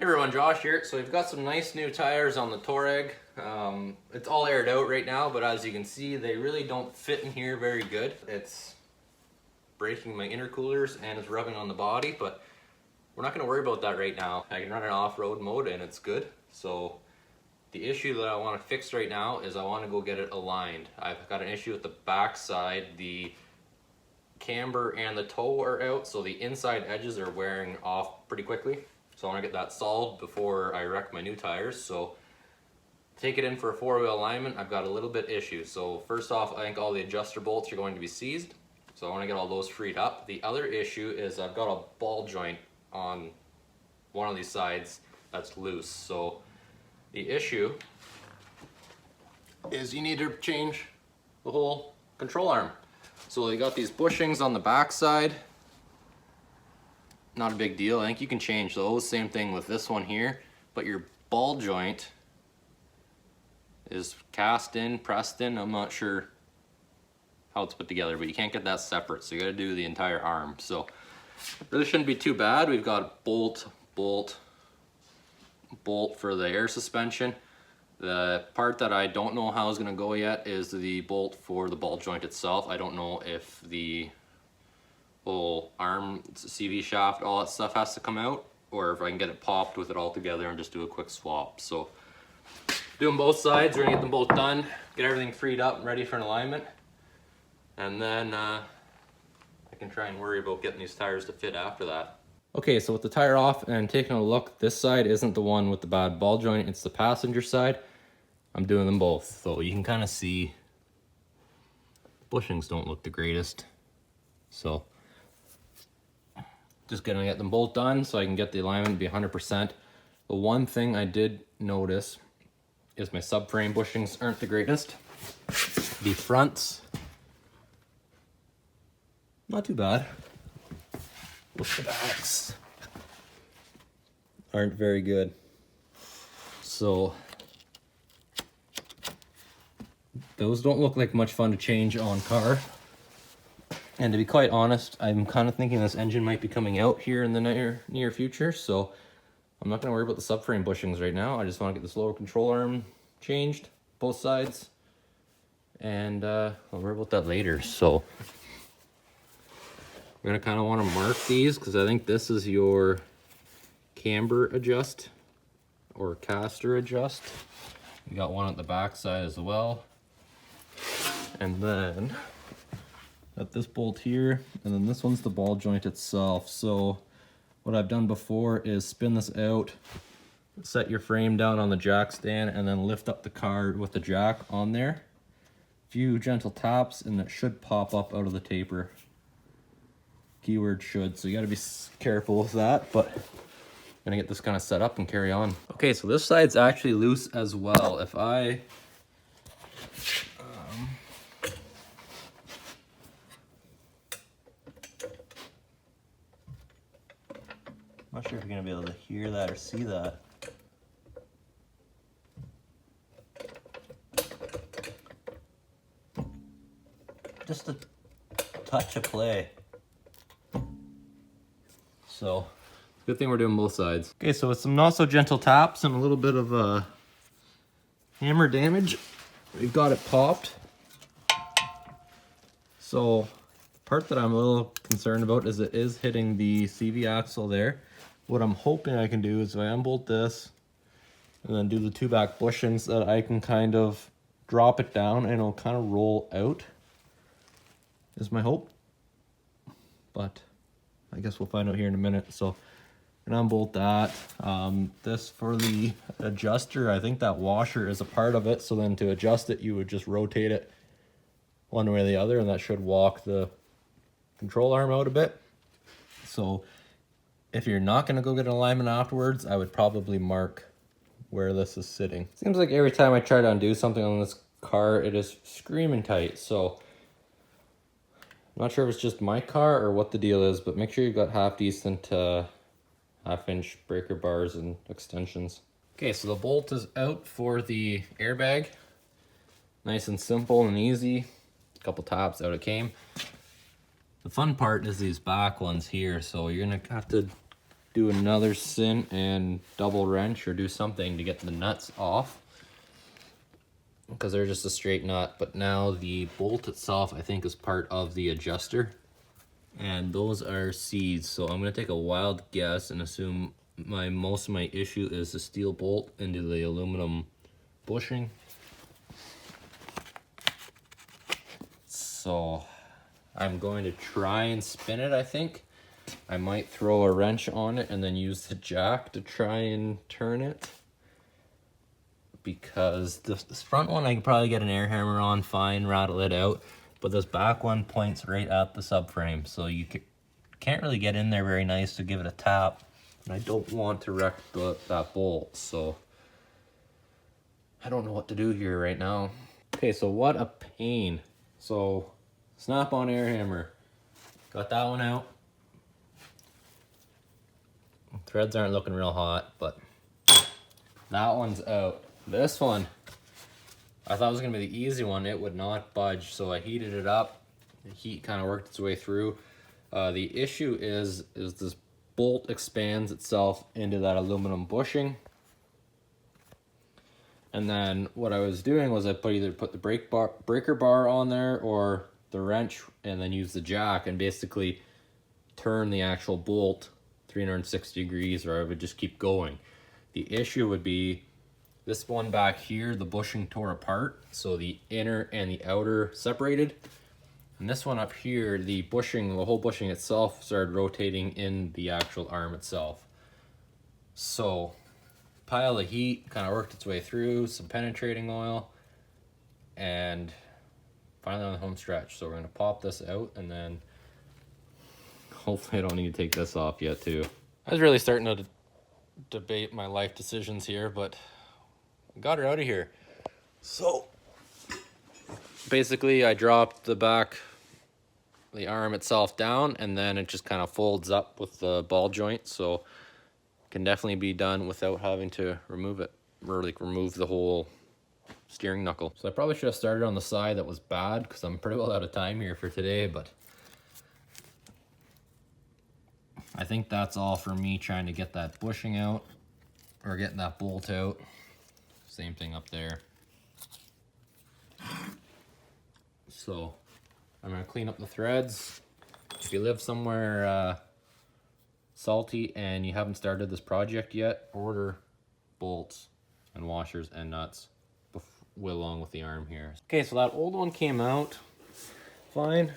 Hey everyone, Josh here. So we've got some nice new tires on the Touareg. It's all aired out right now, but as you can see, they really don't fit in here very good. It's breaking my intercoolers and it's rubbing on the body, but we're not going to worry about that right now. I can run it off-road mode and it's good. So the issue that I want to fix right now is I want to go get it aligned. I've got an issue with the back side. The camber and the toe are out, so the inside edges are wearing off pretty quickly. So I want to get that solved before I wreck my new tires. So take it in for a four-wheel alignment. I've got a little bit issue. So first off, I think all the adjuster bolts are going to be seized. So I want to get all those freed up. The other issue is I've got a ball joint on one of these sides that's loose. So the issue is you need to change the whole control arm. So they got these bushings on the back side. Not a big deal. I think you can change those. Same thing with this one here, but your ball joint is cast in, pressed in. I'm not sure how it's put together, but you can't get that separate, so you got to do the entire arm. So really shouldn't be too bad. We've got bolt for the air suspension. The part that I don't know how is going to go yet is the bolt for the ball joint itself. I don't know if the whole arm, CV shaft, all that stuff has to come out, or if I can get it popped with it all together and just do a quick swap. So doing both sides, we're gonna get them both done, get everything freed up and ready for an alignment, and then I can try and worry about getting these tires to fit after that. Okay, so with the tire off and taking a look, this side isn't the one with the bad ball joint, it's the passenger side. I'm doing them both, so you can kind of see bushings don't look the greatest. So just gonna get them both done so I can get the alignment to be 100%. The one thing I did notice is my subframe bushings aren't the greatest. The fronts, not too bad. With the backs aren't very good. So those don't look like much fun to change on car. And to be quite honest, I'm kind of thinking this engine might be coming out here in the near future, so I'm not going to worry about the subframe bushings right now. I just want to get this lower control arm changed, both sides, and I'll worry about that later. So I'm going to kind of want to mark these because I think this is your camber adjust or caster adjust. You got one at the back side as well. And then got this bolt here, and then this one's the ball joint itself. So what I've done before is spin this out, set your frame down on the jack stand, and then lift up the car with the jack on there. Few gentle taps and it should pop up out of the taper. Keyword should, so you got to be careful with that, but I'm gonna get this kind of set up and carry on. Okay, so this side's actually loose as well. If I I'm not sure if you're going to be able to hear that or see that. Just a touch of play. So, good thing we're doing both sides. Okay, so with some not so gentle taps and a little bit of hammer damage, we've got it popped. So, the part that I'm a little concerned about is it is hitting the CV axle there. What I'm hoping I can do is if I unbolt this and then do the two back bushings, that I can kind of drop it down and it'll kind of roll out, is my hope. But I guess we'll find out here in a minute. So I'm gonna unbolt that. This for the adjuster, I think that washer is a part of it. So then to adjust it, you would just rotate it one way or the other, and that should walk the control arm out a bit. So if you're not going to go get an alignment afterwards, I would probably mark where this is sitting. Seems like every time I try to undo something on this car, it is screaming tight. So I'm not sure if it's just my car or what the deal is, but make sure you've got half decent half-inch breaker bars and extensions. Okay, so the bolt is out for the airbag. Nice and simple and easy. A couple taps, out it came. The fun part is these back ones here, so you're gonna have to do another sin and double wrench or do something to get the nuts off, because they're just a straight nut. But now the bolt itself, I think, is part of the adjuster, and those are C's. So I'm gonna take a wild guess and assume most of my issue is the steel bolt into the aluminum bushing. So I'm going to try and spin it, I think. I might throw a wrench on it and then use the jack to try and turn it, because this front one I can probably get an air hammer on fine, rattle it out, but this back one points right at the subframe, so you can't really get in there very nice to give it a tap, and I don't want to wreck that bolt, so I don't know what to do here right now. Okay, so what a pain. So snap-on air hammer, got that one out. Threads aren't looking real hot, but that one's out. This one, I thought it was gonna be the easy one. It would not budge, so I heated it up. The heat kind of worked its way through. The issue is this bolt expands itself into that aluminum bushing. And then what I was doing was I either put the breaker bar on there or the wrench, and then use the jack and basically turn the actual bolt 360 degrees, or I would just keep going. The issue would be this one back here, the bushing tore apart, so the inner and the outer separated. And this one up here, the whole bushing itself started rotating in the actual arm itself. So pile of heat kind of worked its way through, some penetrating oil, and finally on the home stretch. So we're gonna pop this out, and then hopefully I don't need to take this off yet too. I was really starting to debate my life decisions here, but I got her out of here. So basically I dropped the arm itself down, and then it just kind of folds up with the ball joint, so it can definitely be done without having to remove it, or like remove the whole steering knuckle. So I probably should have started on the side that was bad, because I'm pretty well out of time here for today, but I think that's all for me trying to get that bushing out, or getting that bolt out. Same thing up there. So I'm gonna clean up the threads. If you live somewhere salty and you haven't started this project yet, order bolts and washers and nuts along with the arm here. Okay, so that old one came out fine,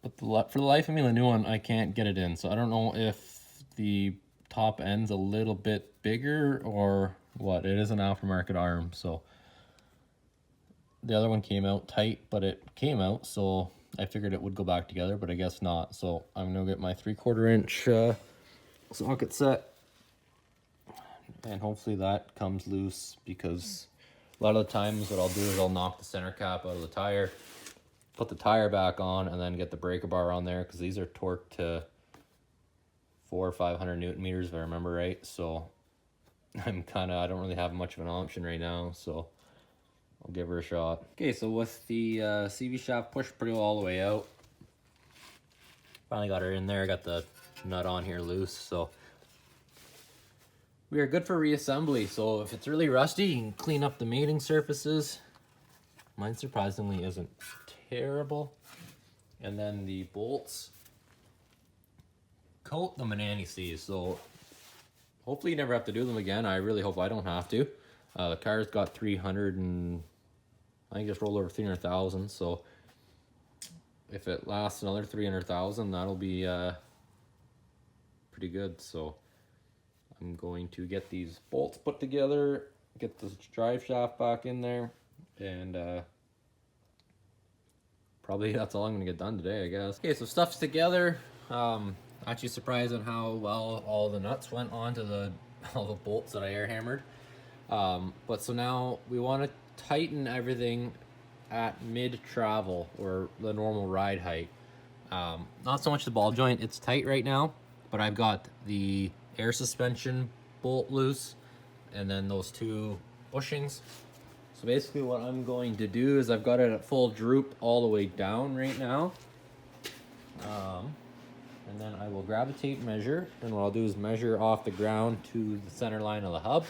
but for the life of me, the new one, I can't get it in. So I don't know if the top end's a little bit bigger or what. It is an aftermarket arm, so the other one came out tight, but it came out, so I figured it would go back together, but I guess not. So I'm gonna get my 3/4 inch socket set, and hopefully that comes loose, because a lot of the times what I'll do is I'll knock the center cap out of the tire, put the tire back on, and then get the breaker bar on there, because these are torqued to 400 or 500 Newton meters if I remember right. So I don't really have much of an option right now, so I'll give her a shot. Okay, so with the CV shaft pushed pretty well all the way out, finally got her in there, got the nut on here loose, so we are good for reassembly. So if it's really rusty, you can clean up the mating surfaces. Mine surprisingly isn't terrible. And then the bolts, coat them in anti-seize, so hopefully you never have to do them again. I really hope I don't have to. The car's got 300 and I think just rolled over 300,000, so if it lasts another 300,000, that'll be pretty good. So I'm going to get these bolts put together, get the drive shaft back in there, and probably that's all I'm gonna get done today, I guess. Okay, so stuff's together. Actually surprised on how well all the nuts went onto all the bolts that I air hammered. But so now we want to tighten everything at mid travel, or the normal ride height. Not so much the ball joint, it's tight right now, but I've got the air suspension bolt loose, and then those two bushings. So basically what I'm going to do is I've got it at full droop all the way down right now. And then I will grab a tape measure, and what I'll do is measure off the ground to the center line of the hub.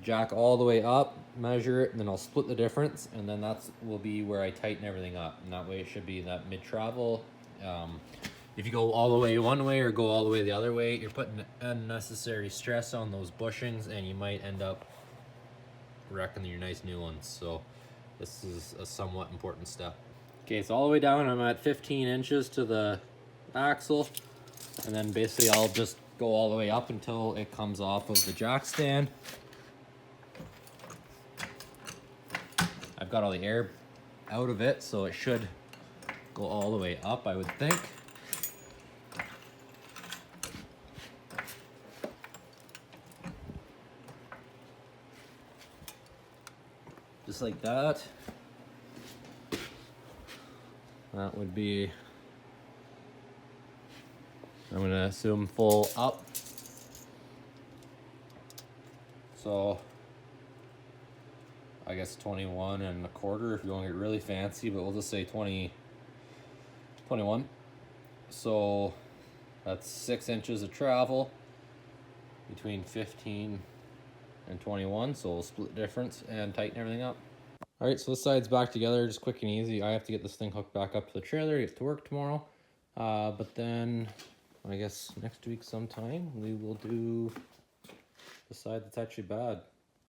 Jack all the way up, measure it, and then I'll split the difference, and then that's will be where I tighten everything up. And that way it should be that mid-travel. If you go all the way one way or go all the way the other way, you're putting unnecessary stress on those bushings, and you might end up wrecking your nice new ones. So this is a somewhat important step. Okay, so all the way down, I'm at 15 inches to the axle, and then basically I'll just go all the way up until it comes off of the jack stand. I've got all the air out of it, so it should go all the way up, I would think. Just like that. That would be, I'm gonna assume full up. So I guess 21 1/4 if you want to get really fancy, but we'll just say 21. So that's 6 inches of travel between 15 and 21. So we'll split the difference and tighten everything up. All right, so this side's back together, just quick and easy. I have to get this thing hooked back up to the trailer to get to work tomorrow. But then I guess next week sometime we will do the side that's actually bad.